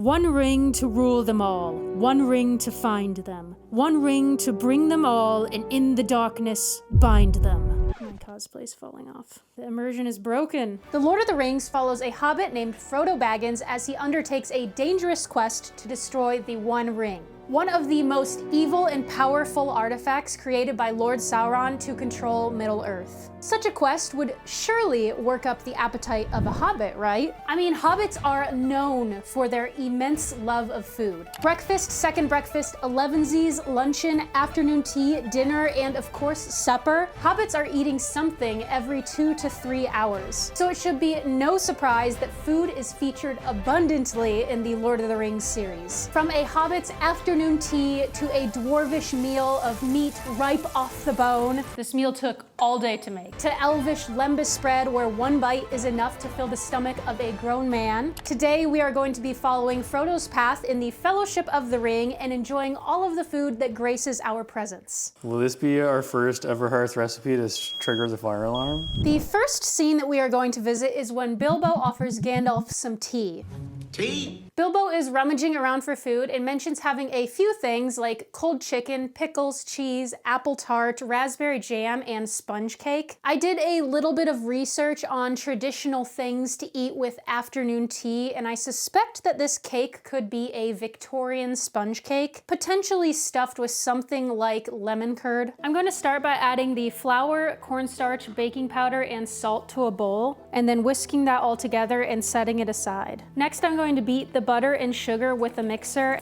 One ring to rule them all, one ring to find them, one ring to bring them all, and in the darkness bind them. My cosplay's falling off. The immersion is broken. The Lord of the Rings follows a hobbit named Frodo Baggins as he undertakes a dangerous quest to destroy the One Ring, one of the most evil and powerful artifacts created by Lord Sauron to control Middle-earth. Such a quest would surely work up the appetite of a hobbit, right? I mean, hobbits are known for their immense love of food. Breakfast, second breakfast, elevensies, luncheon, afternoon tea, dinner, and of course supper. Hobbits are eating something every 2 to 3 hours. So it should be no surprise that food is featured abundantly in the Lord of the Rings series. From a hobbit's afternoon tea to a dwarvish meal of meat ripe off the bone. This meal took all day to make. To elvish Lembas spread where one bite is enough to fill the stomach of a grown man. Today we are going to be following Frodo's path in the Fellowship of the Ring and enjoying all of the food that graces our presence. Will this be our first Everhearth recipe to trigger the fire alarm? The first scene that we are going to visit is when Bilbo offers Gandalf some tea. Tea? Bilbo is rummaging around for food and mentions having a few things like cold chicken, pickles, cheese, apple tart, raspberry jam, and sponge cake. I did a little bit of research on traditional things to eat with afternoon tea, and I suspect that this cake could be a Victorian sponge cake, potentially stuffed with something like lemon curd. I'm going to start by adding the flour, cornstarch, baking powder, and salt to a bowl, and then whisking that all together and setting it aside. Next, I'm going to beat the butter and sugar with a mixer.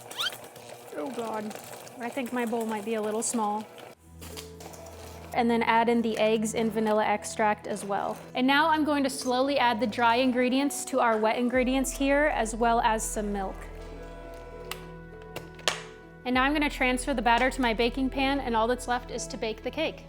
Oh God, I think my bowl might be a little small. And then add in the eggs and vanilla extract as well. And now I'm going to slowly add the dry ingredients to our wet ingredients here, as well as some milk. And now I'm going to transfer the batter to my baking pan, and all that's left is to bake the cake.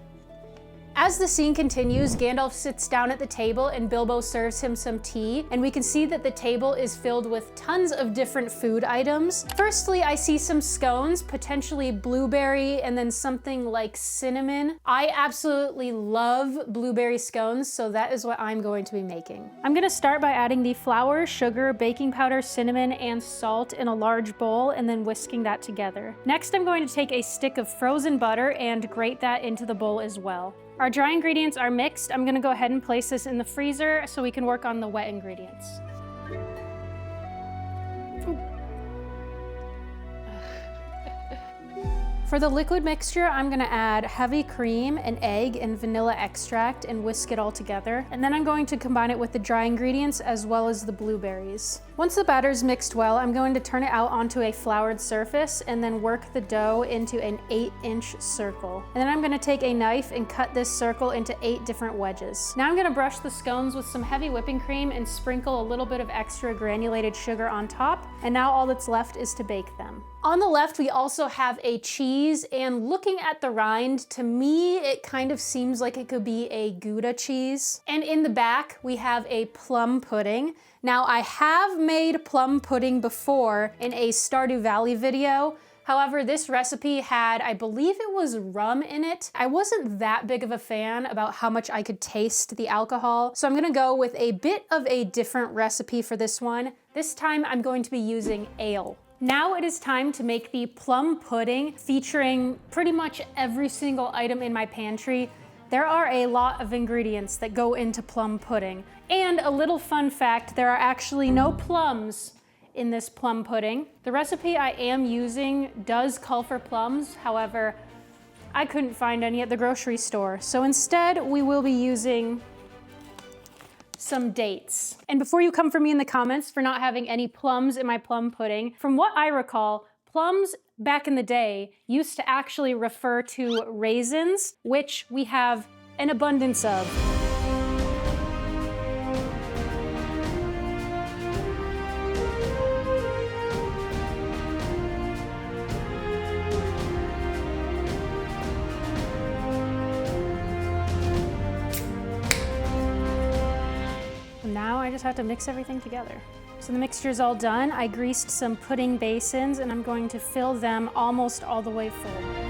As the scene continues, Gandalf sits down at the table and Bilbo serves him some tea, and we can see that the table is filled with tons of different food items. Firstly, I see some scones, potentially blueberry, and then something like cinnamon. I absolutely love blueberry scones, so that is what I'm going to be making. I'm gonna start by adding the flour, sugar, baking powder, cinnamon, and salt in a large bowl, and then whisking that together. Next, I'm going to take a stick of frozen butter and grate that into the bowl as well. Our dry ingredients are mixed. I'm gonna go ahead and place this in the freezer so we can work on the wet ingredients. For the liquid mixture, I'm gonna add heavy cream, an egg, and vanilla extract and whisk it all together. And then I'm going to combine it with the dry ingredients as well as the blueberries. Once the batter's mixed well, I'm going to turn it out onto a floured surface and then work the dough into an 8-inch circle. And then I'm gonna take a knife and cut this circle into 8 different wedges. Now I'm gonna brush the scones with some heavy whipping cream and sprinkle a little bit of extra granulated sugar on top. And now all that's left is to bake them. On the left, we also have a cheese, and looking at the rind, to me, it kind of seems like it could be a Gouda cheese. And in the back, we have a plum pudding. Now, I have made plum pudding before in a Stardew Valley video. However, this recipe had, I believe it was rum in it. I wasn't that big of a fan about how much I could taste the alcohol, so I'm gonna go with a bit of a different recipe for this one. This time, I'm going to be using ale. Now it is time to make the plum pudding, featuring pretty much every single item in my pantry. There are a lot of ingredients that go into plum pudding. And a little fun fact, there are actually no plums in this plum pudding. The recipe I am using does call for plums, however, I couldn't find any at the grocery store. So instead, we will be using some dates. And before you come for me in the comments for not having any plums in my plum pudding, from what I recall, plums back in the day used to actually refer to raisins, which we have an abundance of. Now I just have to mix everything together. So the mixture's all done. I greased some pudding basins and I'm going to fill them almost all the way full.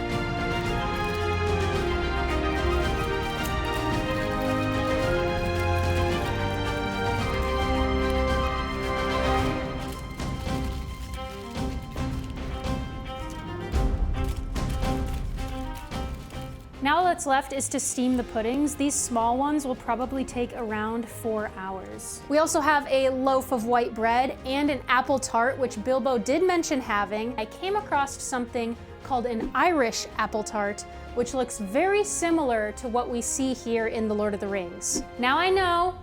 Now all that's left is to steam the puddings. These small ones will probably take around 4 hours. We also have a loaf of white bread and an apple tart, which Bilbo did mention having. I came across something called an Irish apple tart, which looks very similar to what we see here in The Lord of the Rings. Now I know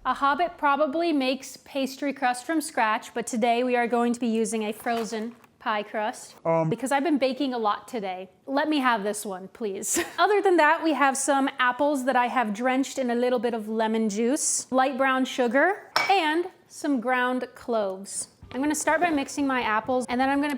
a hobbit probably makes pastry crust from scratch, but today we are going to be using a frozen pie crust because I've been baking a lot today. Let me have this one, please. Other than that, we have some apples that I have drenched in a little bit of lemon juice, light brown sugar, and some ground cloves. I'm gonna start by mixing my apples, and then I'm gonna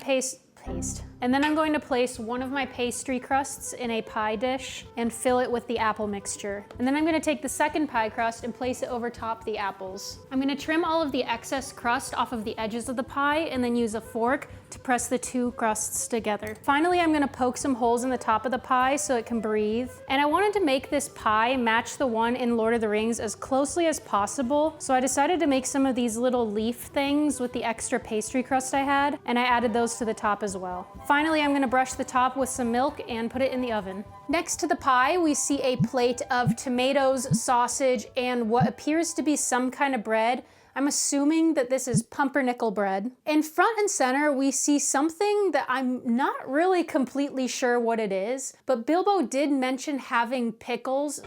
And then I'm going to place one of my pastry crusts in a pie dish and fill it with the apple mixture. And then I'm gonna take the second pie crust and place it over top the apples. I'm gonna trim all of the excess crust off of the edges of the pie and then use a fork to press the two crusts together. Finally, I'm gonna poke some holes in the top of the pie so it can breathe. And I wanted to make this pie match the one in Lord of the Rings as closely as possible, so I decided to make some of these little leaf things with the extra pastry crust I had, and I added those to the top as well. Finally, I'm gonna brush the top with some milk and put it in the oven. Next to the pie, we see a plate of tomatoes, sausage, and what appears to be some kind of bread. I'm assuming that this is pumpernickel bread. In front and center, we see something that I'm not really completely sure what it is, but Bilbo did mention having pickles,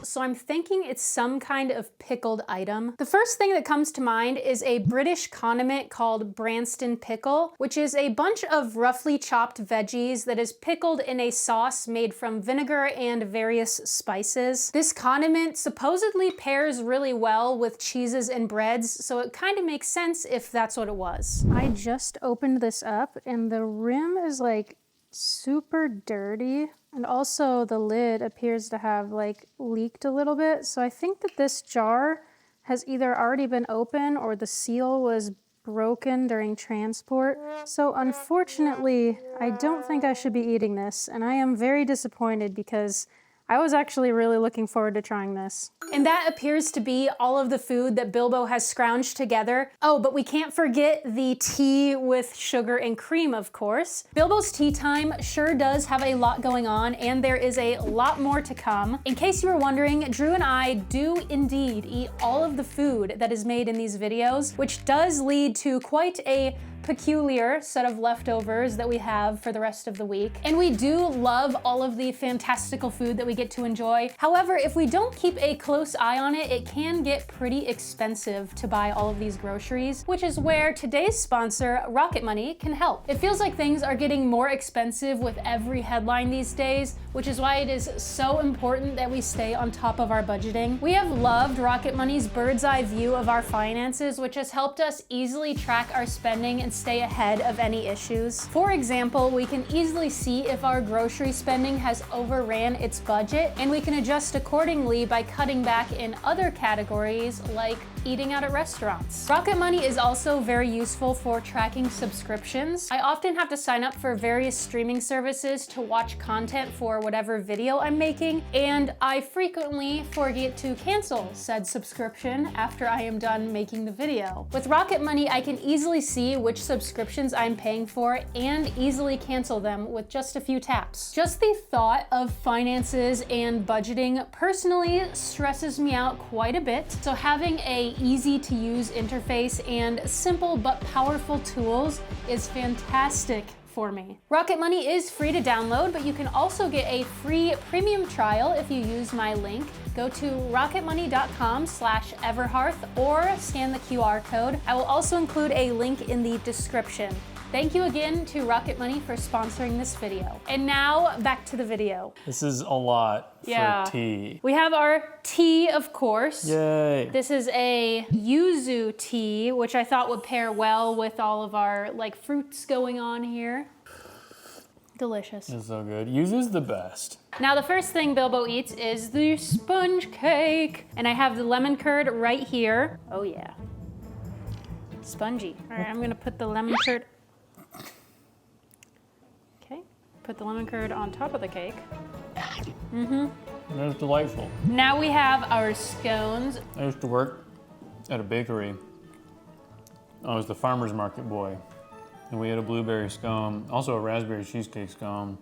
so I'm thinking it's some kind of pickled item. The first thing that comes to mind is a British condiment called Branston pickle, which is a bunch of roughly chopped veggies that is pickled in a sauce made from vinegar and various spices. This condiment supposedly pairs really well with cheeses and breads, so it kind of makes sense if that's what it was. I just opened this up and the rim is like super dirty, and also the lid appears to have like leaked a little bit, so I think that this jar has either already been open or the seal was broken during transport. So unfortunately, I don't think I should be eating this, and I am very disappointed because I was actually really looking forward to trying this. And that appears to be all of the food that Bilbo has scrounged together. Oh, but we can't forget the tea with sugar and cream, of course. Bilbo's tea time sure does have a lot going on, and there is a lot more to come. In case you were wondering, Drew and I do indeed eat all of the food that is made in these videos, which does lead to quite a peculiar set of leftovers that we have for the rest of the week. And we do love all of the fantastical food that we get to enjoy. However, if we don't keep a close eye on it, it can get pretty expensive to buy all of these groceries, which is where today's sponsor, Rocket Money, can help. It feels like things are getting more expensive with every headline these days, which is why it is so important that we stay on top of our budgeting. We have loved Rocket Money's bird's eye view of our finances, which has helped us easily track our spending and stay ahead of any issues. For example, we can easily see if our grocery spending has overran its budget, and we can adjust accordingly by cutting back in other categories like eating out at restaurants. Rocket Money is also very useful for tracking subscriptions. I often have to sign up for various streaming services to watch content for whatever video I'm making, and I frequently forget to cancel said subscription after I am done making the video. With Rocket Money, I can easily see which subscriptions I'm paying for and easily cancel them with just a few taps. Just the thought of finances and budgeting personally stresses me out quite a bit, so having a easy to use interface and simple but powerful tools is fantastic for me. Rocket Money is free to download, but you can also get a free premium trial if you use my link. Go to rocketmoney.com/Everhearth or scan the QR code. I will also include a link in the description. Thank you again to Rocket Money for sponsoring this video. And now back to the video. This is a lot for tea. We have our tea, of course. Yay. This is a yuzu tea, which I thought would pair well with all of our like fruits going on here. Delicious. It's so good. Yuzu's the best. Now the first thing Bilbo eats is the sponge cake. And I have the lemon curd right here. Oh yeah. Spongy. All right, I'm gonna put the lemon curd. Okay, put the lemon curd on top of the cake. That's delightful. Now we have our scones. I used to work at a bakery. I was the farmer's market boy. And we had a blueberry scone, also a raspberry cheesecake scone.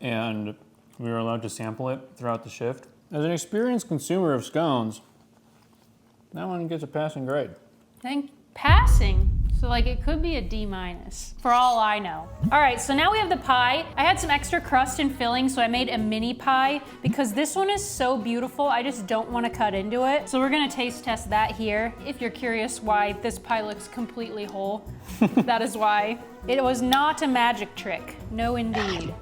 and we were allowed to sample it throughout the shift. As an experienced consumer of scones, that one gets a passing grade. Passing. So like it could be a D- for all I know. All right, so now we have the pie. I had some extra crust and filling, so I made a mini pie because this one is so beautiful. I just don't want to cut into it. So we're gonna taste test that here. If you're curious why this pie looks completely whole, that is why. It was not a magic trick. No, indeed.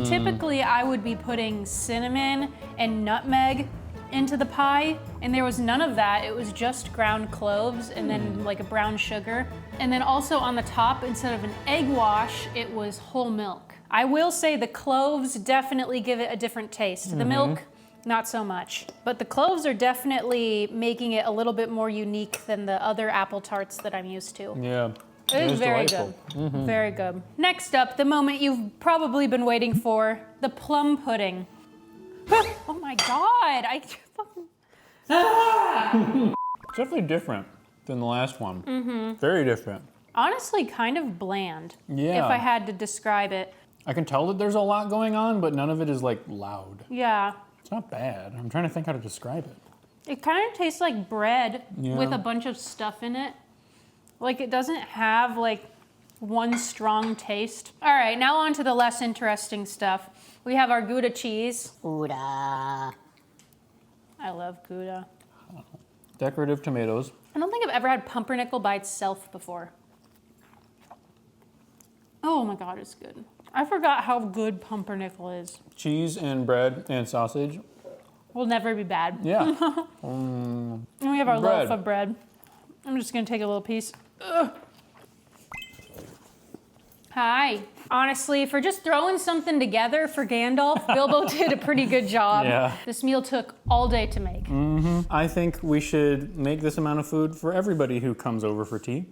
Typically, I would be putting cinnamon and nutmeg into the pie, and there was none of that. It was just ground cloves and then like a brown sugar. And then also on the top, instead of an egg wash, it was whole milk. I will say the cloves definitely give it a different taste. The milk, not so much. But the cloves are definitely making it a little bit more unique than the other apple tarts that I'm used to. Yeah. It is very delightful. good. Very good. Next up, the moment you've probably been waiting for, the plum pudding. Oh my God, It's definitely different than the last one. Very different. honestly kind of bland, Yeah. if I had to describe it. I can tell that there's a lot going on, but none of it is like loud. Yeah. It's not bad. I'm trying to think how to describe it. It kind of tastes like bread Yeah. with a bunch of stuff in it. Like it doesn't have like one strong taste. All right, now on to the less interesting stuff. We have our Gouda cheese. Gouda. I love Gouda. Decorative tomatoes. I don't think I've ever had pumpernickel by itself before. Oh my God, it's good. I forgot how good pumpernickel is. Cheese and bread and sausage. Will never be bad. Yeah. And we have our Bread. loaf of bread. I'm just gonna take a little piece. Ugh. Hi. Honestly, for just throwing something together for Gandalf, Bilbo did a pretty good job. Yeah. This meal took all day to make. I think we should make this amount of food for everybody who comes over for tea.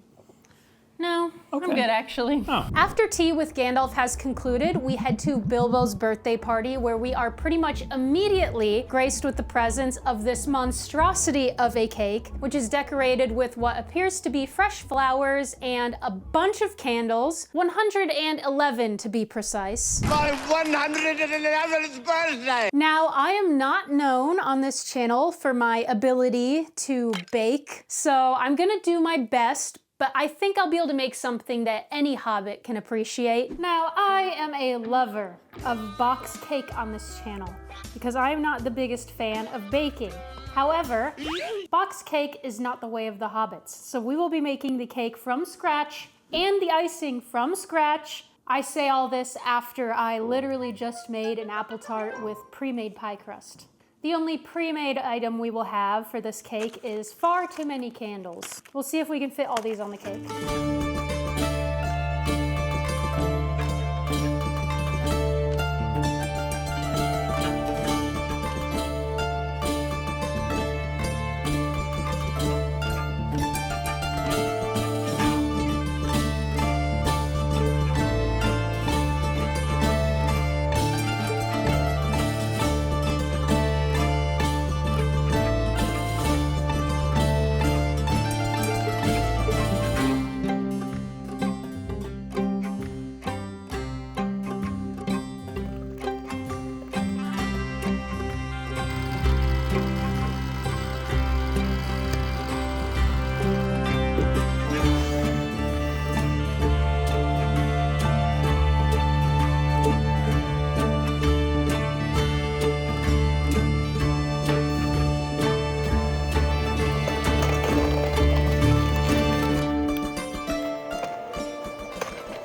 No, I'm Okay. good actually. Oh. After tea with Gandalf has concluded, we head to Bilbo's birthday party where we are pretty much immediately graced with the presence of this monstrosity of a cake, which is decorated with what appears to be fresh flowers and a bunch of candles, 111 to be precise. My 111th birthday! Now, I am not known on this channel for my ability to bake, so I'm gonna do my best, but I think I'll be able to make something that any hobbit can appreciate. Now, I am a lover of box cake on this channel because I am not the biggest fan of baking. However, box cake is not the way of the hobbits, so we will be making the cake from scratch and the icing from scratch. I say all this after I literally just made an apple tart with pre-made pie crust. The only pre-made item we will have for this cake is far too many candles. We'll see if we can fit all these on the cake.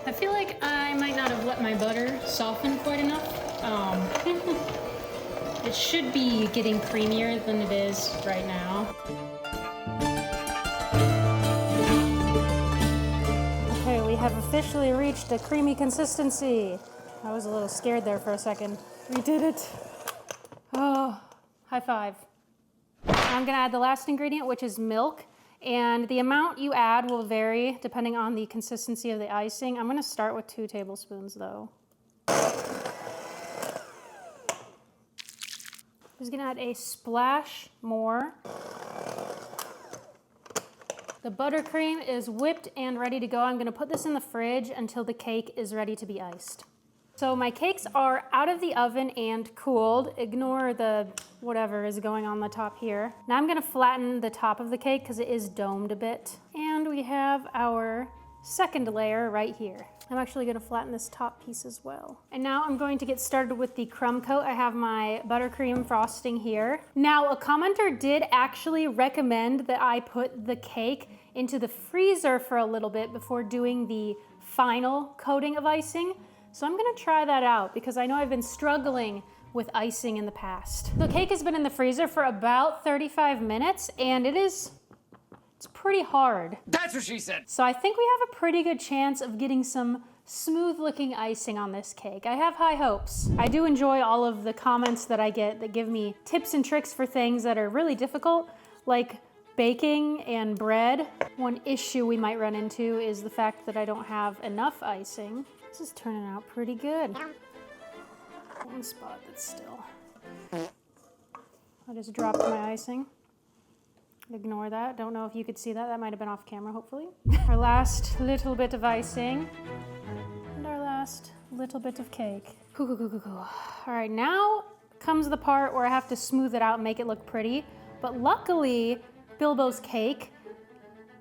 I feel like I might not have let my butter soften quite enough. It should be getting creamier than it is right now. Okay, we have officially reached a creamy consistency. I was a little scared there for a second. We did it. Oh, high five. I'm gonna add the last ingredient, which is milk. And the amount you add will vary depending on the consistency of the icing. I'm gonna start with 2 tablespoons though. Just gonna add a splash more. The buttercream is whipped and ready to go. I'm gonna put this in the fridge until the cake is ready to be iced. So my cakes are out of the oven and cooled. Ignore the whatever is going on the top here. Now I'm gonna flatten the top of the cake because it is domed a bit. And we have our second layer right here. I'm actually gonna flatten this top piece as well. And now I'm going to get started with the crumb coat. I have my buttercream frosting here. Now a commenter did actually recommend that I put the cake into the freezer for a little bit before doing the final coating of icing. So I'm gonna try that out because I know I've been struggling with icing in the past. The cake has been in the freezer for about 35 minutes and it's pretty hard. That's what she said. So I think we have a pretty good chance of getting some smooth looking icing on this cake. I have high hopes. I do enjoy all of the comments that I get that give me tips and tricks for things that are really difficult, like baking and bread. One issue we might run into is the fact that I don't have enough icing. This is turning out pretty good. One spot that's still. I just dropped my icing. Ignore that. Don't know if you could see that. That might have been off camera, hopefully. Our last little bit of icing. And our last little bit of cake. All right, now comes the part where I have to smooth it out and make it look pretty. But luckily, Bilbo's cake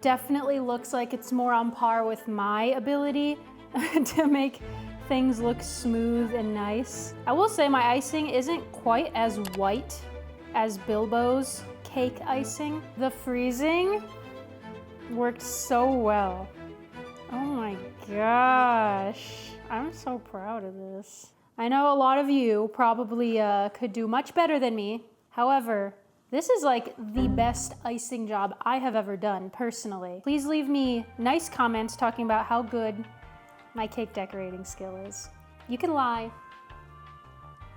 definitely looks like it's more on par with my ability to make things look smooth and nice. I will say my icing isn't quite as white as Bilbo's cake icing. The freezing worked so well. Oh my gosh. I'm so proud of this. I know a lot of you probably could do much better than me. However, this is like the best icing job I have ever done personally. Please leave me nice comments talking about how good my cake decorating skill is. You can lie.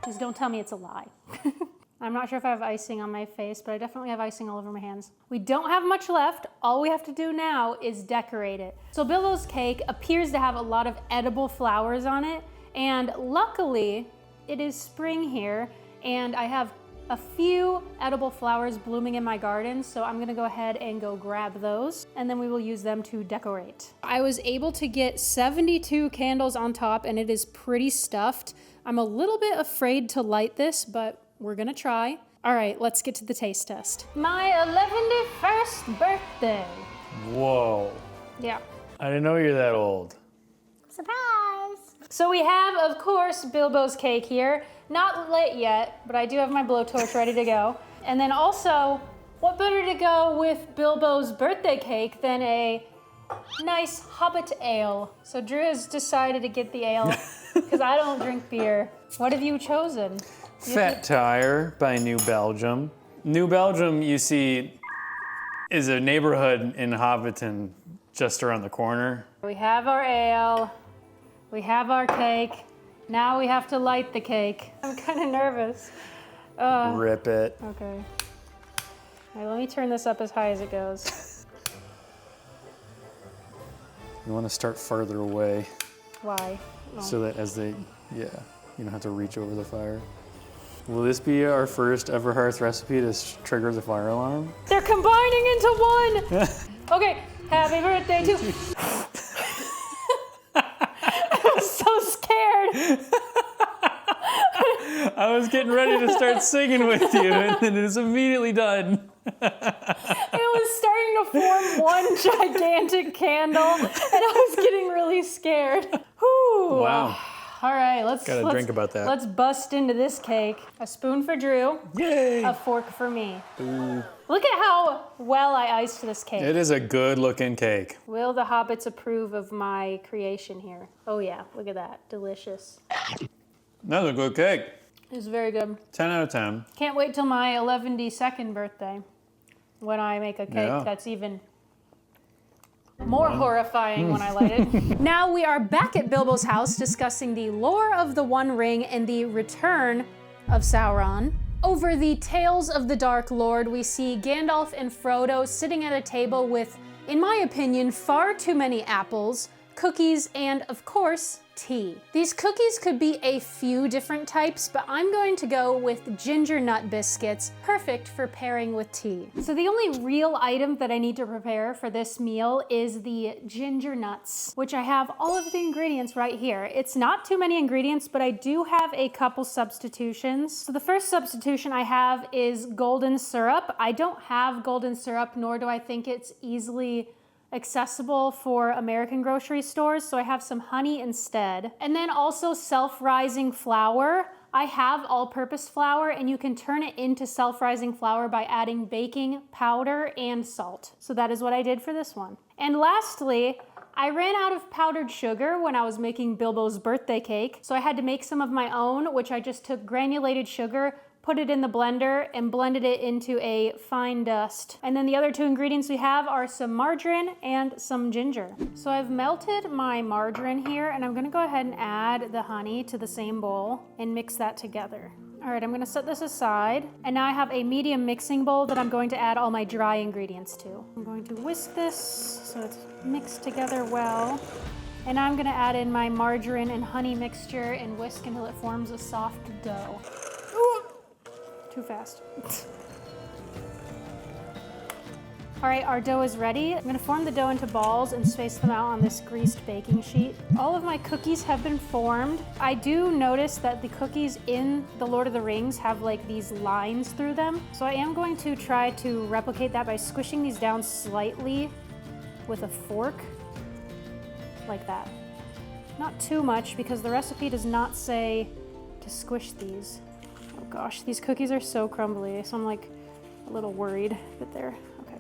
Just don't tell me it's a lie. I'm not sure if I have icing on my face, but I definitely have icing all over my hands. We don't have much left. All we have to do now is decorate it. So Bilbo's cake appears to have a lot of edible flowers on it, and luckily it is spring here, and I have a few edible flowers blooming in my garden, so I'm gonna go ahead and go grab those, and then we will use them to decorate. I was able to get 72 candles on top, and it is pretty stuffed. I'm a little bit afraid to light this, but we're gonna try. All right, let's get to the taste test. My 11th birthday. Whoa. Yeah. I didn't know you're that old. Surprise! So we have, of course, Bilbo's cake here. Not lit yet, but I do have my blowtorch ready to go. And then also, what better to go with Bilbo's birthday cake than a nice Hobbit ale? So Drew has decided to get the ale because I don't drink beer. What have you chosen? Fat Tire by New Belgium. New Belgium, you see, is a neighborhood in Hobbiton just around the corner. We have our ale. We have our cake. Now we have to light the cake. I'm kind of nervous. Rip it. Okay. All right, let me turn this up as high as it goes. You want to start farther away. Why? Oh. So that as they, you don't have to reach over the fire. Will this be our first Everhearth recipe to trigger the fire alarm? They're combining into one! Okay, happy birthday to... I'm so scared. I was getting ready to start singing with you, and then it was immediately done. It was starting to form one gigantic candle, and I was getting really scared. Whew. Wow. All right, let's drink about that. Let's bust into this cake. A spoon for Drew. Yay! A fork for me. Ooh. Look at how well I iced this cake. It is a good looking cake. Will the hobbits approve of my creation here? Oh yeah, look at that. Delicious. That's a good cake. It's very good. 10 out of 10. Can't wait till my 11th birthday when I make a cake that's even more horrifying when I light it. Now we are back at Bilbo's house discussing the lore of the One Ring and the return of Sauron. Over the Tales of the Dark Lord, we see Gandalf and Frodo sitting at a table with, in my opinion, far too many apples, cookies, and of course, tea. These cookies could be a few different types, but I'm going to go with ginger nut biscuits, perfect for pairing with tea. So the only real item that I need to prepare for this meal is the ginger nuts, which I have all of the ingredients right here. It's not too many ingredients, but I do have a couple substitutions. So the first substitution I have is golden syrup. I don't have golden syrup, nor do I think it's easily accessible for American grocery stores, so I have some honey instead. And then also self-rising flour. I have all-purpose flour, and you can turn it into self-rising flour by adding baking powder and salt. So that is what I did for this one. And lastly, I ran out of powdered sugar when I was making Bilbo's birthday cake, so I had to make some of my own, which I just took granulated sugar, put it in the blender, and blended it into a fine dust. And then the other two ingredients we have are some margarine and some ginger. So I've melted my margarine here, and I'm gonna go ahead and add the honey to the same bowl and mix that together. All right, I'm gonna set this aside. And now I have a medium mixing bowl that I'm going to add all my dry ingredients to. I'm going to whisk this so it's mixed together well. And I'm gonna add in my margarine and honey mixture and whisk until it forms a soft dough. Ooh. Too fast. All right, our dough is ready. I'm gonna form the dough into balls and space them out on this greased baking sheet. All of my cookies have been formed. I do notice that the cookies in the Lord of the Rings have like these lines through them. So I am going to try to replicate that by squishing these down slightly with a fork, like that. Not too much because the recipe does not say to squish these. Oh gosh, these cookies are so crumbly, so I'm like a little worried that they're, okay.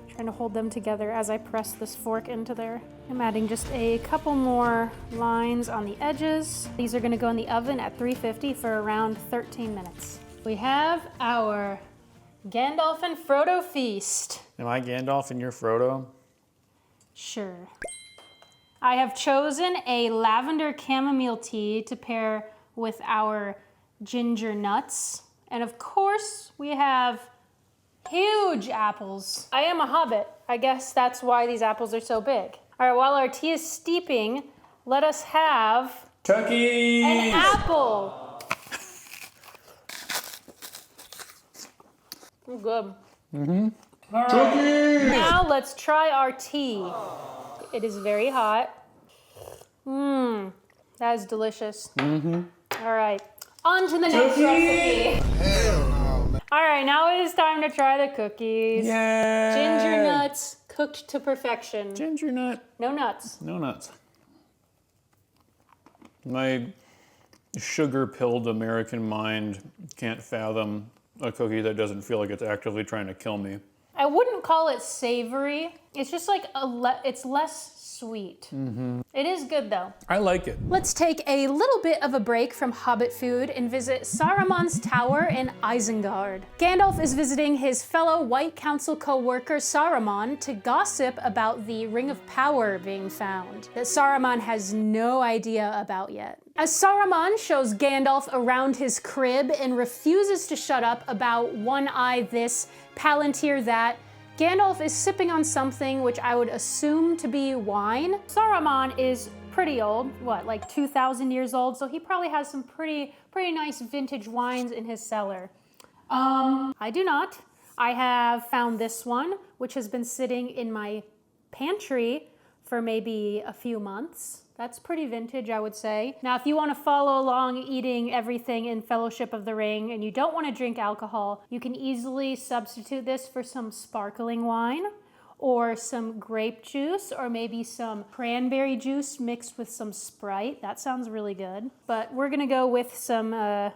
Trying to hold them together as I press this fork into there. I'm adding just a couple more lines on the edges. These are gonna go in the oven at 350 for around 13 minutes. We have our Gandalf and Frodo feast. Am I Gandalf and you're Frodo? Sure. I have chosen a lavender chamomile tea to pair with our ginger nuts. And of course, we have huge apples. I am a hobbit. I guess that's why these apples are so big. All right, while our tea is steeping, let us have Cookies! an apple. Oh, good. Mm-hmm. All right. Now let's try our tea. It is very hot. Mmm, that is delicious. Mm-hmm. All right. On to the next recipe. All right, now it is time to try the cookies. Yay! Ginger nuts cooked to perfection. Ginger nut. No nuts. No nuts. My sugar-pilled American mind can't fathom a cookie that doesn't feel like it's actively trying to kill me. I wouldn't call it savory. It's just like it's less sweet. Mm-hmm. It is good though. I like it. Let's take a little bit of a break from Hobbit food and visit Saruman's tower in Isengard. Gandalf is visiting his fellow White Council co-worker Saruman to gossip about the Ring of Power being found that Saruman has no idea about yet. As Saruman shows Gandalf around his crib and refuses to shut up about one eye this, Palantir that, Gandalf is sipping on something which I would assume to be wine. Saruman is pretty old, what, like 2,000 years old, so he probably has some pretty nice vintage wines in his cellar. I do not. I have found this one, which has been sitting in my pantry for maybe a few months. That's pretty vintage, I would say. Now, if you want to follow along eating everything in Fellowship of the Ring and you don't want to drink alcohol, you can easily substitute this for some sparkling wine or some grape juice or maybe some cranberry juice mixed with some Sprite. That sounds really good. But we're going to go with some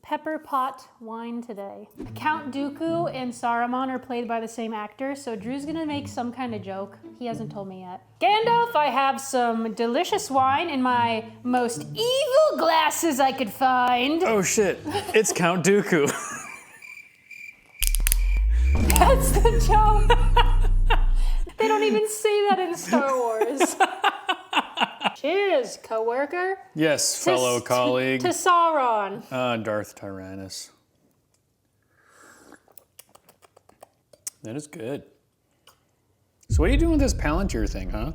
pepper pot wine today. Count Dooku and Saruman are played by the same actor, so Drew's gonna make some kind of joke. He hasn't told me yet. Gandalf, I have some delicious wine in my most evil glasses I could find. Oh shit, it's Count Dooku. That's the joke. They don't even say that in Star Wars. Cheers, coworker. Yes, fellow colleague. To Sauron. Darth Tyrannus. That is good. So what are you doing with this Palantir thing, huh?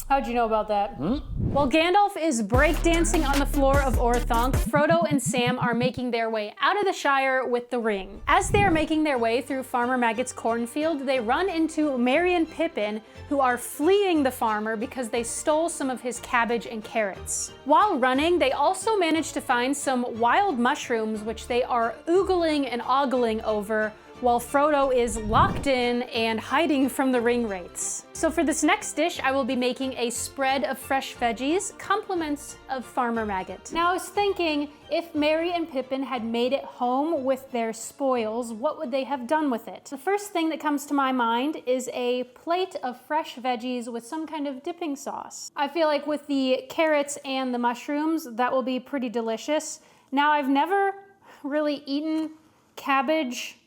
How'd you know about that? While Gandalf is breakdancing on the floor of Orthanc, Frodo and Sam are making their way out of the Shire with the ring. As they are making their way through Farmer Maggot's cornfield, they run into Merry and Pippin, who are fleeing the farmer because they stole some of his cabbage and carrots. While running, they also manage to find some wild mushrooms, which they are oogling and ogling over, while Frodo is locked in and hiding from the ring wraiths. So for this next dish, I will be making a spread of fresh veggies, compliments of Farmer Maggot. Now I was thinking, if Merry and Pippin had made it home with their spoils, what would they have done with it? The first thing that comes to my mind is a plate of fresh veggies with some kind of dipping sauce. I feel like with the carrots and the mushrooms, that will be pretty delicious. Now I've never really eaten cabbage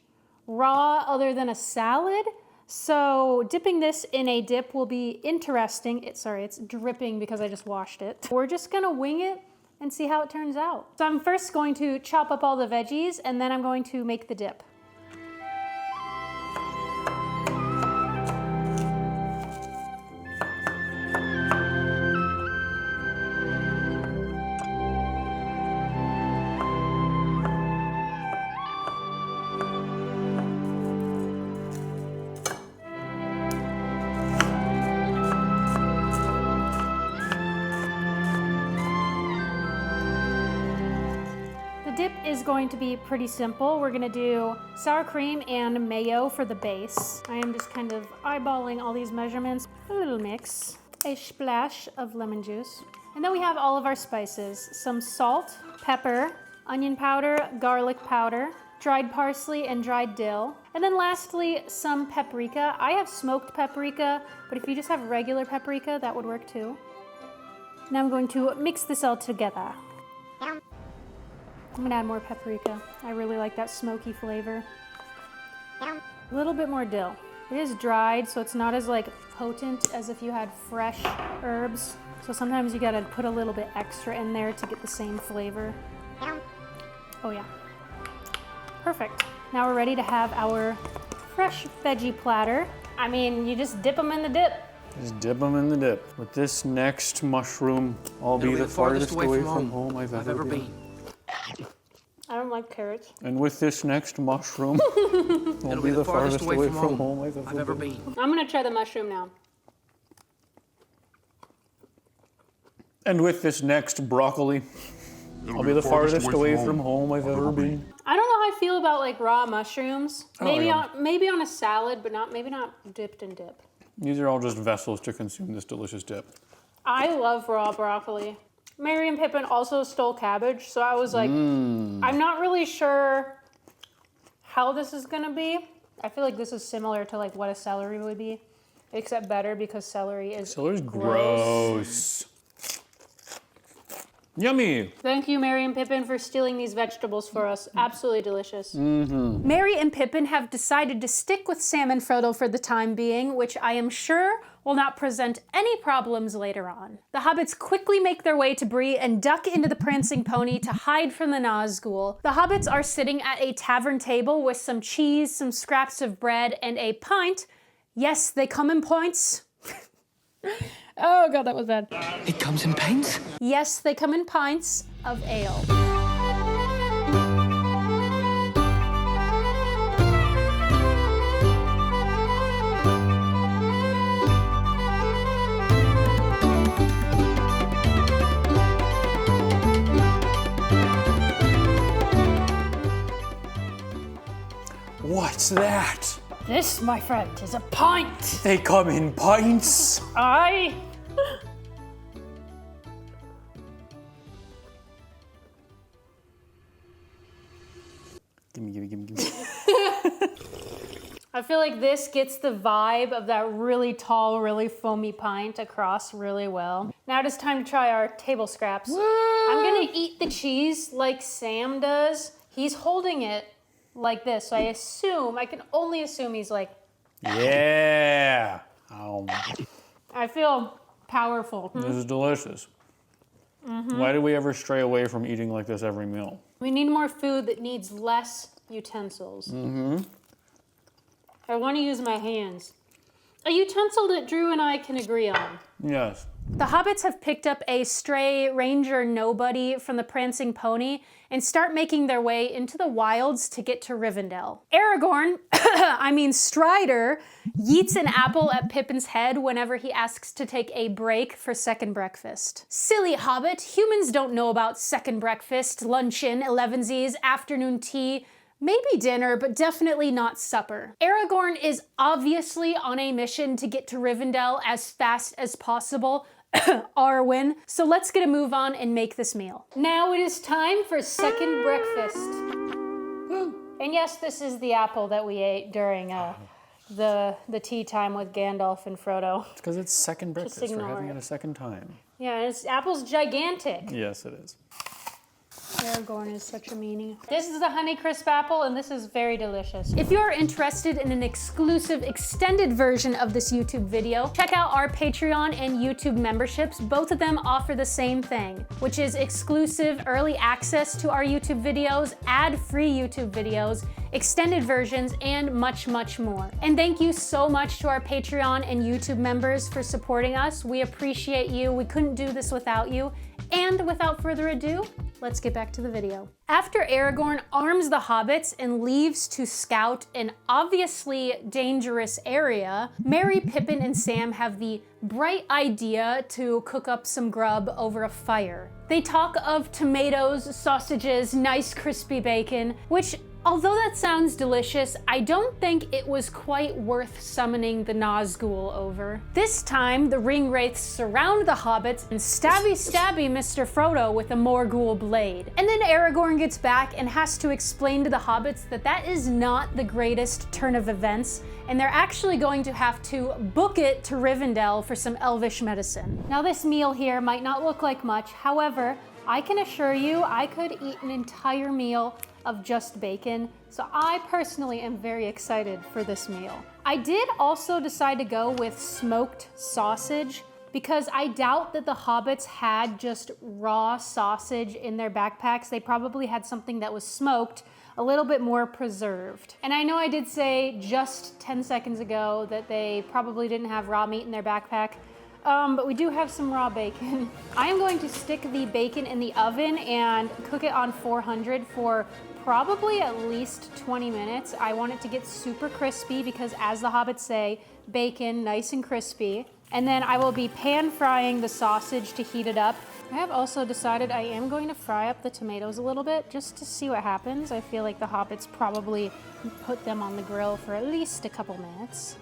raw other than a salad, so dipping this in a dip will be interesting. It's dripping because I just washed it. We're just gonna wing it and see how it turns out. So I'm first going to chop up all the veggies and then I'm going to make the dip. Dip is going to be pretty simple. We're gonna do sour cream and mayo for the base. I am just kind of eyeballing all these measurements. A little mix, a splash of lemon juice. And then we have all of our spices. Some salt, pepper, onion powder, garlic powder, dried parsley and dried dill. And then lastly, some paprika. I have smoked paprika, but if you just have regular paprika, that would work too. Now I'm going to mix this all together. I'm gonna add more paprika. I really like that smoky flavor. A little bit more dill. It is dried, so it's not as potent as if you had fresh herbs. So sometimes you gotta put a little bit extra in there to get the same flavor. Oh yeah. Perfect. Now we're ready to have our fresh veggie platter. I mean, you just dip them in the dip. Just dip them in the dip. With this next mushroom, I'll be the farthest away from home I've ever been. I don't like carrots. And with this next mushroom, I'll be the farthest away from home I've ever been. I'm gonna try the mushroom now. And with this next broccoli, I'll be the farthest away from home I've ever been. I don't know how I feel about raw mushrooms. Maybe on a salad, but maybe not dipped in dip. These are all just vessels to consume this delicious dip. I love raw broccoli. Merry and Pippin also stole cabbage, so I was like, I'm not really sure how this is gonna be. I feel like this is similar to what a celery would be, except better because celery's gross. Yummy. Thank you, Merry and Pippin, for stealing these vegetables for us. Absolutely delicious. Merry and Pippin have decided to stick with Sam and Frodo for the time being, which I am sure will not present any problems later on. The hobbits quickly make their way to Bree and duck into the Prancing Pony to hide from the Nazgul. The hobbits are sitting at a tavern table with some cheese, some scraps of bread, and a pint. Yes, they come in points. Oh god, that was bad. It comes in pints? Yes, they come in pints of ale. What's that? This, my friend, is a pint. They come in pints. Gimme. I feel like this gets the vibe of that really tall, really foamy pint across really well. Now it is time to try our table scraps. I'm gonna eat the cheese like Sam does. He's holding it like this, so I can only assume he's Yeah. I feel powerful. This is delicious. Why do we ever stray away from eating like this every meal? We need more food that needs less utensils. I want to use my hands. A utensil that Drew and I can agree on. Yes. The hobbits have picked up a stray ranger nobody from the Prancing Pony and start making their way into the wilds to get to Rivendell. Aragorn, Strider, yeets an apple at Pippin's head whenever he asks to take a break for second breakfast. Silly hobbit, humans don't know about second breakfast, luncheon, elevensies, afternoon tea, maybe dinner, but definitely not supper. Aragorn is obviously on a mission to get to Rivendell as fast as possible, Arwen, so let's get a move on and make this meal. Now it is time for second breakfast. And yes, this is the apple that we ate during the tea time with Gandalf and Frodo. It's because it's second breakfast. We're having it a second time. Yeah, apple's gigantic. Yes, it is. Aragorn is such a meanie. This is the Honeycrisp apple, and this is very delicious. If you're interested in an exclusive extended version of this YouTube video, check out our Patreon and YouTube memberships. Both of them offer the same thing, which is exclusive early access to our YouTube videos, ad-free YouTube videos, extended versions, and much, much more. And thank you so much to our Patreon and YouTube members for supporting us. We appreciate you. We couldn't do this without you. And without further ado, let's get back to the video. After Aragorn arms the hobbits and leaves to scout an obviously dangerous area, Merry, Pippin, and Sam have the bright idea to cook up some grub over a fire. They talk of tomatoes, sausages, nice crispy bacon, which, although that sounds delicious, I don't think it was quite worth summoning the Nazgul over. This time, the Ringwraiths surround the hobbits and stabby Mr. Frodo with a Morgul blade. And then Aragorn gets back and has to explain to the hobbits that that is not the greatest turn of events, and they're actually going to have to book it to Rivendell for some elvish medicine. Now this meal here might not look like much, however, I can assure you I could eat an entire meal of just bacon, so I personally am very excited for this meal. I did also decide to go with smoked sausage because I doubt that the hobbits had just raw sausage in their backpacks. They probably had something that was smoked, a little bit more preserved. And I know I did say just 10 seconds ago that they probably didn't have raw meat in their backpack, but we do have some raw bacon. I am going to stick the bacon in the oven and cook it on 400 for probably at least 20 minutes. I want it to get super crispy because, as the hobbits say, bacon nice and crispy. And then I will be pan frying the sausage to heat it up. I have also decided I am going to fry up the tomatoes a little bit just to see what happens. I feel like the hobbits probably put them on the grill for at least a couple minutes.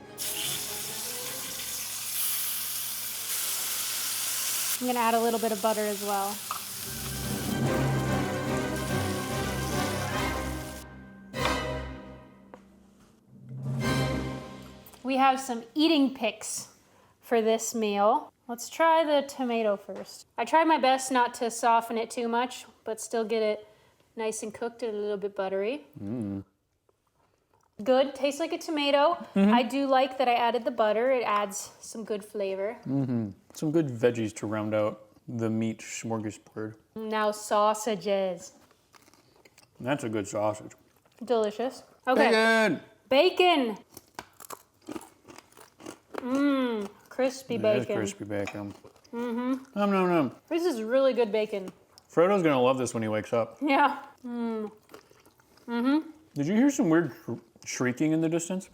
I'm gonna add a little bit of butter as well. We have some eating picks for this meal. Let's try the tomato first. I tried my best not to soften it too much, but still get it nice and cooked and a little bit buttery. Good, tastes like a tomato. I do like that I added the butter. It adds some good flavor. Some good veggies to round out the meat smorgasbord. Now sausages. That's a good sausage. Delicious. Okay. Bacon! Crispy bacon. It is crispy bacon. Nom. This is really good bacon. Frodo's gonna love this when he wakes up. Yeah. Did you hear some weird shrieking in the distance?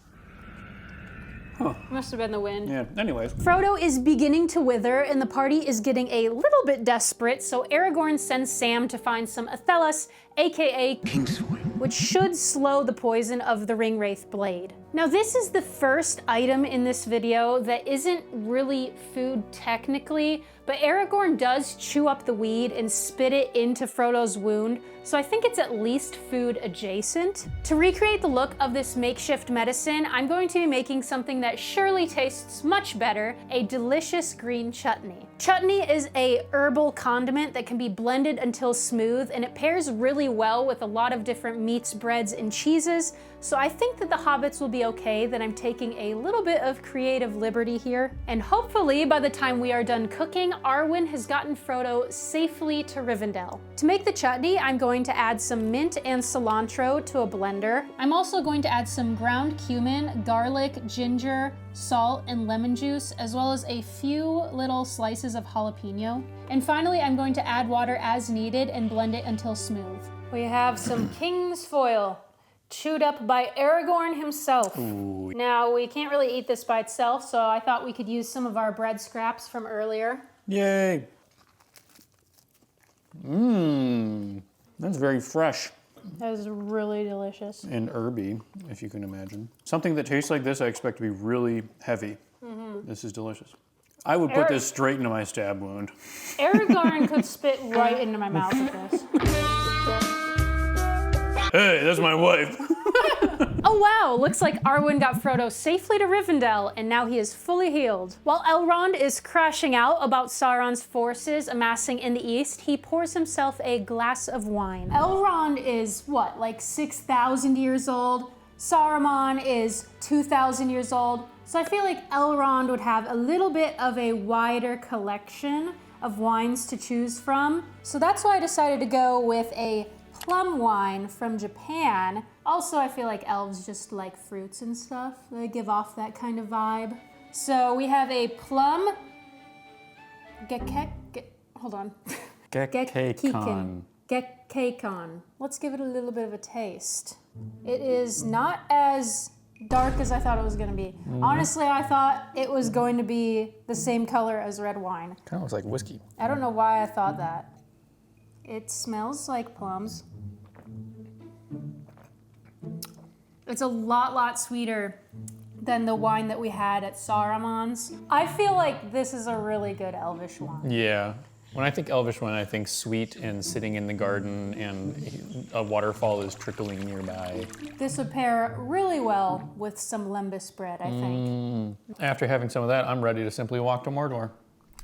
Must have been the wind. Yeah, anyways. Frodo is beginning to wither and the party is getting a little bit desperate, so Aragorn sends Sam to find some Athelas, aka Kingsfoil, which should slow the poison of the Ringwraith blade. Now this is the first item in this video that isn't really food technically, but Aragorn does chew up the weed and spit it into Frodo's wound, so I think it's at least food adjacent. To recreate the look of this makeshift medicine, I'm going to be making something that surely tastes much better, a delicious green chutney. Chutney is a herbal condiment that can be blended until smooth, and it pairs really well with a lot of different meats, breads, and cheeses, So I think that the hobbits will be okay, that I'm taking a little bit of creative liberty here. And hopefully by the time we are done cooking, Arwen has gotten Frodo safely to Rivendell. To make the chutney, I'm going to add some mint and cilantro to a blender. I'm also going to add some ground cumin, garlic, ginger, salt, and lemon juice, as well as a few little slices of jalapeno. And finally, I'm going to add water as needed and blend it until smooth. We have some Kingsfoil, chewed up by Aragorn himself. Ooh. Now, we can't really eat this by itself, so I thought we could use some of our bread scraps from earlier. Yay. Mmm, that's very fresh. That is really delicious. And herby, if you can imagine. Something that tastes like this, I expect to be really heavy. This is delicious. I would put this straight into my stab wound. Aragorn could spit right into my mouth with this. Hey, that's my wife. Oh wow, looks like Arwen got Frodo safely to Rivendell, and now he is fully healed. While Elrond is crashing out about Sauron's forces amassing in the east, he pours himself a glass of wine. Elrond is, what, like 6,000 years old? Saruman is 2,000 years old. So I feel like Elrond would have a little bit of a wider collection of wines to choose from. So that's why I decided to go with a plum wine from Japan. Also, I feel like elves just like fruits and stuff. They give off that kind of vibe. So we have a plum. Hold on. Gekkekan. Gekkekan. Let's give it a little bit of a taste. It is not as dark as I thought it was going to be. Honestly, I thought it was going to be the same color as red wine. Kind of looks like whiskey. I don't know why I thought that. It smells like plums. It's a lot sweeter than the wine that we had at Saruman's. I feel like this is a really good elvish wine. Yeah. When I think elvish wine, I think sweet and sitting in the garden and a waterfall is trickling nearby. This would pair really well with some Lembas bread, I think. After having some of that, I'm ready to simply walk to Mordor.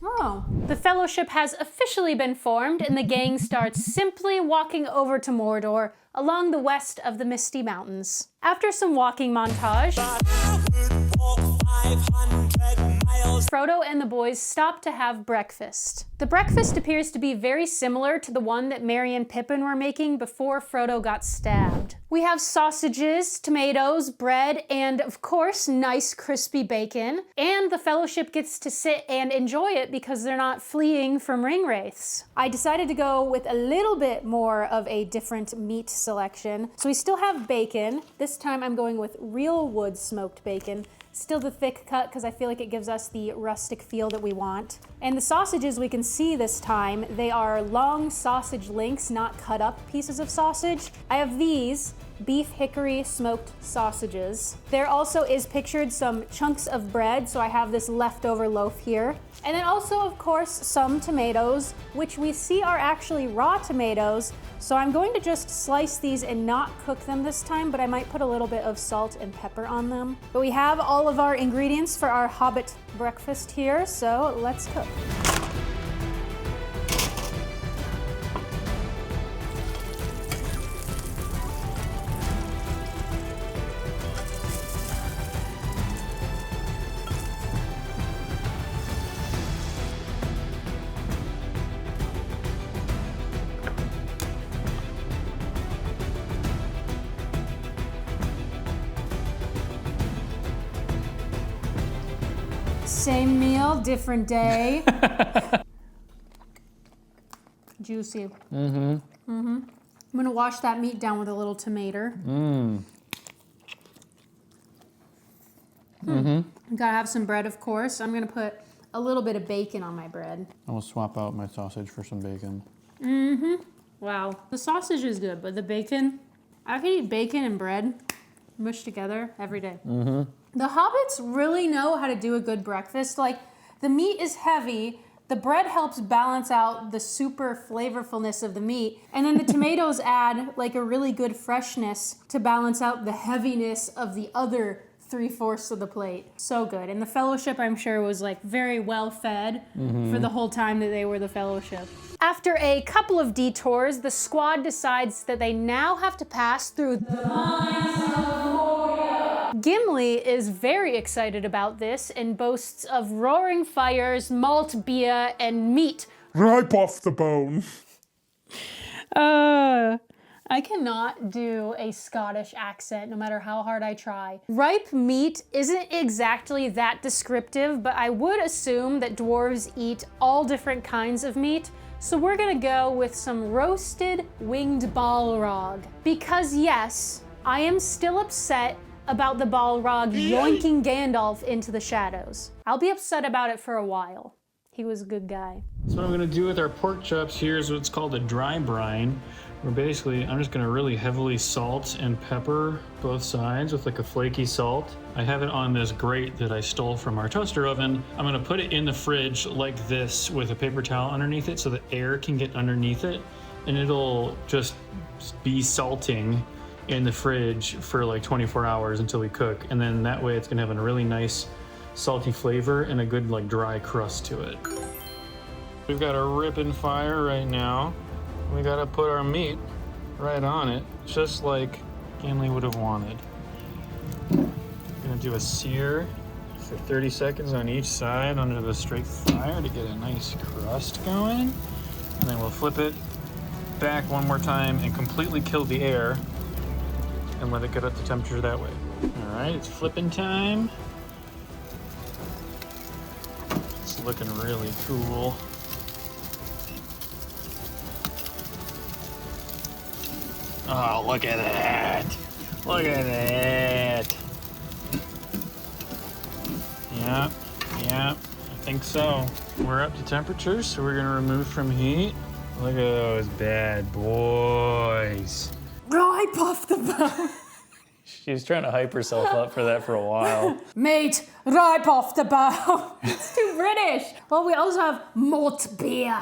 Oh. The Fellowship has officially been formed, and the gang starts simply walking over to Mordor along the west of the Misty Mountains. After some walking montage, Frodo and the boys stop to have breakfast. The breakfast appears to be very similar to the one that Merry and Pippin were making before Frodo got stabbed. We have sausages, tomatoes, bread, and of course, nice crispy bacon. And the Fellowship gets to sit and enjoy it because they're not fleeing from ringwraiths. I decided to go with a little bit more of a different meat selection. So we still have bacon. This time I'm going with real wood smoked bacon. Still the thick cut because I feel like it gives us the rustic feel that we want. And the sausages we can see this time, they are long sausage links, not cut up pieces of sausage. I have these beef hickory smoked sausages. There also is pictured some chunks of bread, so I have this leftover loaf here. And then also, of course, some tomatoes, which we see are actually raw tomatoes. So I'm going to just slice these and not cook them this time, but I might put a little bit of salt and pepper on them. But we have all of our ingredients for our Hobbit breakfast here, so let's cook. Same meal, different day. Juicy. I'm gonna wash that meat down with a little tomato. Gotta have some bread, of course. I'm gonna put a little bit of bacon on my bread. I will swap out my sausage for some bacon. Wow. The sausage is good, but the bacon, I can eat bacon and bread mushed together every day. The hobbits really know how to do a good breakfast. Like, the meat is heavy, the bread helps balance out the super flavorfulness of the meat, and then the tomatoes add like a really good freshness to balance out the heaviness of the other 3/4 of the plate. So good. And the Fellowship, I'm sure, was like very well fed for the whole time that they were the Fellowship. After a couple of detours, the squad decides that they now have to pass through the mines of Gimli is very excited about this and boasts of roaring fires, malt beer, and meat. Ripe off the bone. I cannot do a Scottish accent no matter how hard I try. Ripe meat isn't exactly that descriptive, but I would assume that dwarves eat all different kinds of meat. So we're gonna go with some roasted winged balrog. Because yes, I am still upset about the balrog yoinking Gandalf into the shadows. I'll be upset about it for a while. He was a good guy. So what I'm gonna do with our pork chops here is what's called a dry brine. Where basically, I'm just gonna really heavily salt and pepper both sides with like a flaky salt. I have it on this grate that I stole from our toaster oven. I'm gonna put it in the fridge like this with a paper towel underneath it so that air can get underneath it. And it'll just be salting in the fridge for like 24 hours until we cook. And then that way it's gonna have a really nice salty flavor and a good like dry crust to it. We've got a ripping fire right now. We gotta put our meat right on it, just like Gimli would have wanted. Gonna do a sear for 30 seconds on each side under the straight fire to get a nice crust going. And then we'll flip it back one more time and completely kill the air and let it get up to temperature that way. All right, it's flipping time. It's looking really cool. Oh, look at that. Look at that. Yep, I think so. We're up to temperature, so we're gonna remove from heat. Look at those bad boys. Ripe off the bone. She was trying to hype herself up for that for a while. Mate, ripe off the bone. It's too British. Well, we also have malt beer.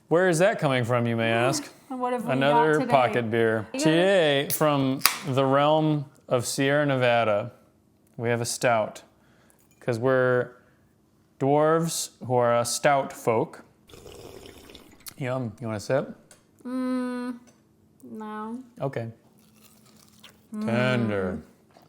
Where is that coming from, you may ask? What have we Another got today? pocket beer. Today, from the realm of Sierra Nevada, we have a stout. Because we're dwarves who are a stout folk. Yum. You want a sip? No. Okay. Tender.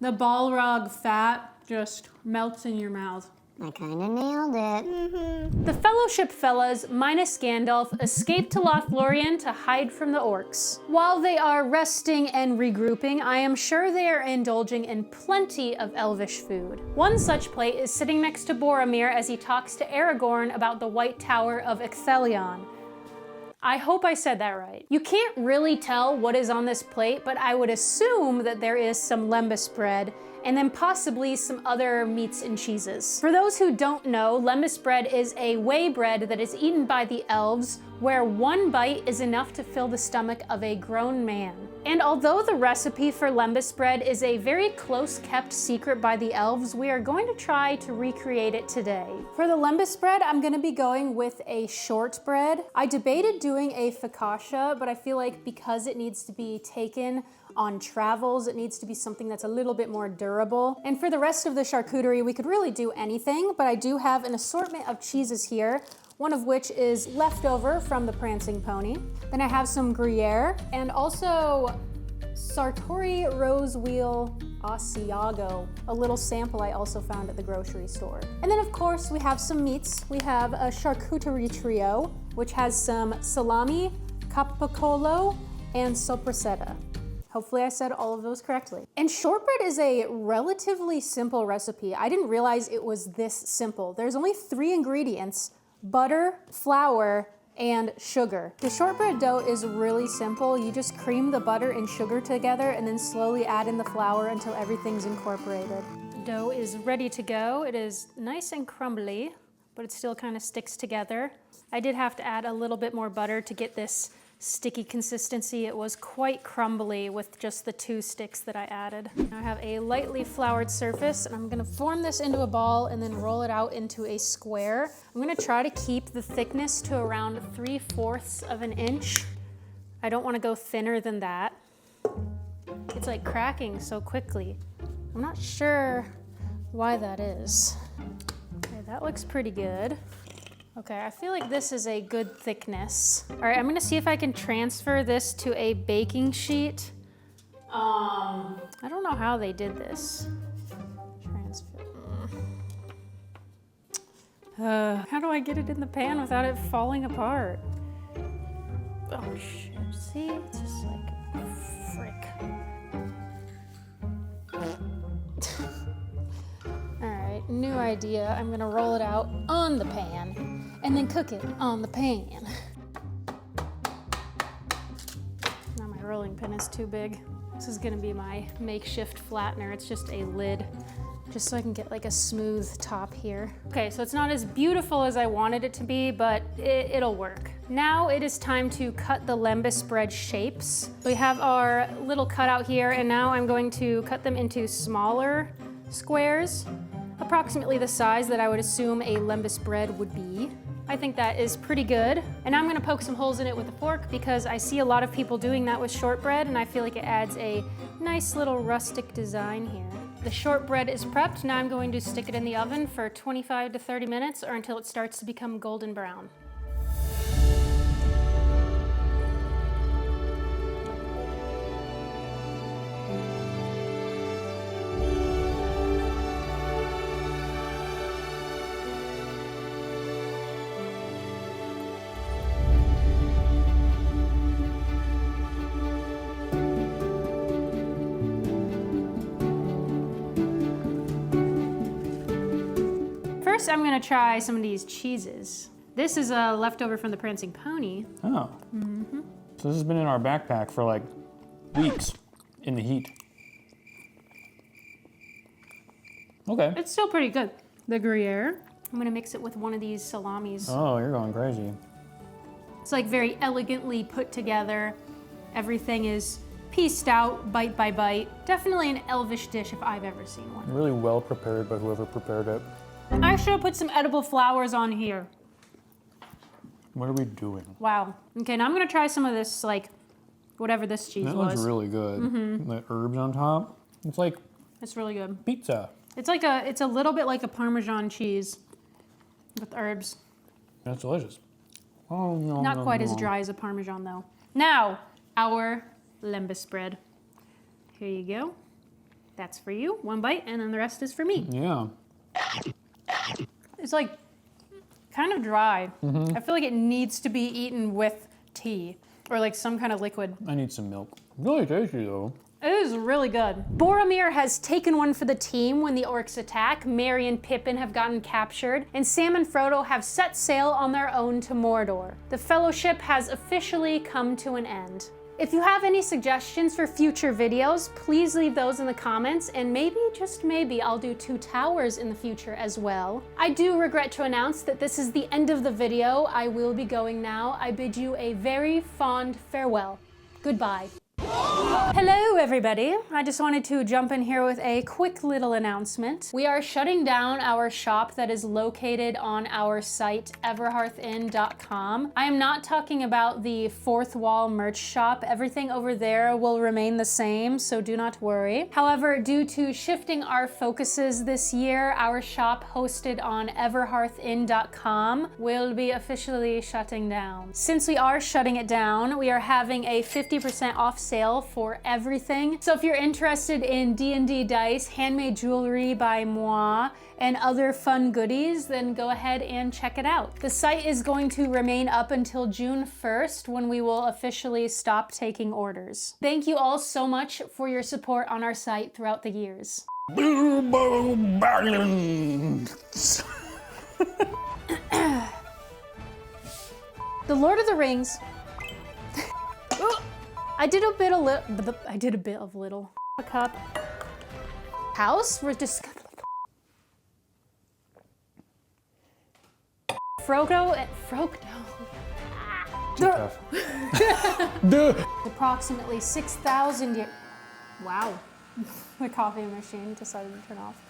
The balrog fat just melts in your mouth. I kinda nailed it. The Fellowship fellas, minus Gandalf, escape to Lothlórien to hide from the orcs. While they are resting and regrouping, I am sure they are indulging in plenty of elvish food. One such plate is sitting next to Boromir as he talks to Aragorn about the White Tower of Ithilien. I hope I said that right. You can't really tell what is on this plate, but I would assume that there is some Lembas bread and then possibly some other meats and cheeses. For those who don't know, Lembas bread is a whey bread that is eaten by the elves, where one bite is enough to fill the stomach of a grown man. And although the recipe for Lembas bread is a very close-kept secret by the elves, we are going to try to recreate it today. For the Lembas bread, I'm gonna be going with a shortbread. I debated doing a focaccia, but I feel like because it needs to be taken on travels, it needs to be something that's a little bit more durable. And for the rest of the charcuterie, we could really do anything, but I do have an assortment of cheeses here, one of which is leftover from the Prancing Pony. Then I have some Gruyere and also Sartori Rose Wheel Asiago, a little sample I also found at the grocery store. And then of course we have some meats. We have a charcuterie trio, which has some salami, capicola, and sopressata. Hopefully I said all of those correctly. And shortbread is a relatively simple recipe. I didn't realize it was this simple. There's only 3 ingredients: butter, flour, and sugar. The shortbread dough is really simple. You just cream the butter and sugar together and then slowly add in the flour until everything's incorporated. Dough is ready to go. It is nice and crumbly, but it still kind of sticks together. I did have to add a little bit more butter to get this sticky consistency. It was quite crumbly with just the 2 sticks that I added. Now I have a lightly floured surface and I'm gonna form this into a ball and then roll it out into a square. I'm gonna try to keep the thickness to around 3/4 of an inch. I don't wanna go thinner than that. It's like cracking so quickly. I'm not sure why that is. Okay, that looks pretty good. Okay, I feel like this is a good thickness. All right, I'm gonna see if I can transfer this to a baking sheet. I don't know how they did this. How do I get it in the pan without it falling apart? Oh shit, see? It's just like, frick. Alright, new idea. I'm gonna roll it out on the pan and then cook it on the pan. Now my rolling pin is too big. This is gonna be my makeshift flattener. It's just a lid, just so I can get like a smooth top here. Okay, so it's not as beautiful as I wanted it to be, but it'll work. Now it is time to cut the Lembas bread shapes. We have our little cutout here, and now I'm going to cut them into smaller squares, approximately the size that I would assume a Lembas bread would be. I think that is pretty good. And I'm gonna poke some holes in it with a fork because I see a lot of people doing that with shortbread, and I feel like it adds a nice little rustic design here. The shortbread is prepped. Now I'm going to stick it in the oven for 25 to 30 minutes or until it starts to become golden brown. First, I'm gonna try some of these cheeses. This is a leftover from the Prancing Pony. Oh. Mm-hmm. So this has been in our backpack for like weeks in the heat. Okay. It's still pretty good. The Gruyere. I'm gonna mix it with one of these salamis. Oh, you're going crazy. It's like very elegantly put together. Everything is pieced out bite by bite. Definitely an elvish dish if I've ever seen one. Really well prepared by whoever prepared it. I should have put some edible flowers on here. What are we doing? Wow. Okay, now I'm gonna try some of this, like, whatever this cheese That was. looks really good. Mm-hmm. The herbs on top. It's like It's really good. pizza. It's a little bit like a Parmesan cheese with herbs. That's delicious. Oh, no, Not no, quite no. as dry as a Parmesan though. Now, our Lembas bread. Here you go. That's for you, one bite, and then the rest is for me. Yeah. It's like kind of dry. Mm-hmm. I feel like it needs to be eaten with tea or like some kind of liquid. I need some milk. Really tasty though. It is really good. Boromir has taken one for the team when the orcs attack. Merry and Pippin have gotten captured, and Sam and Frodo have set sail on their own to Mordor. The Fellowship has officially come to an end. If you have any suggestions for future videos, please leave those in the comments, and maybe, just maybe, I'll do 2 towers in the future as well. I do regret to announce that this is the end of the video. I will be going now. I bid you a very fond farewell. Goodbye. Hello everybody. I just wanted to jump in here with a quick little announcement. We are shutting down our shop that is located on our site everhearthinn.com. I am not talking about the fourth wall merch shop. Everything over there will remain the same, so do not worry. However, due to shifting our focuses this year, our shop hosted on everhearthinn.com will be officially shutting down. Since we are shutting it down, we are having a 50% off sale for everything. So if you're interested in D&D dice, handmade jewelry by moi, and other fun goodies, then go ahead and check it out. The site is going to remain up until June 1st when we will officially stop taking orders. Thank you all so much for your support on our site throughout the years. Bilbo Baggins. The Lord of the Rings. I did a bit of little. A cup. House? We're just... Frodo and... Approximately 6,000 years... Wow. The coffee machine decided to turn off.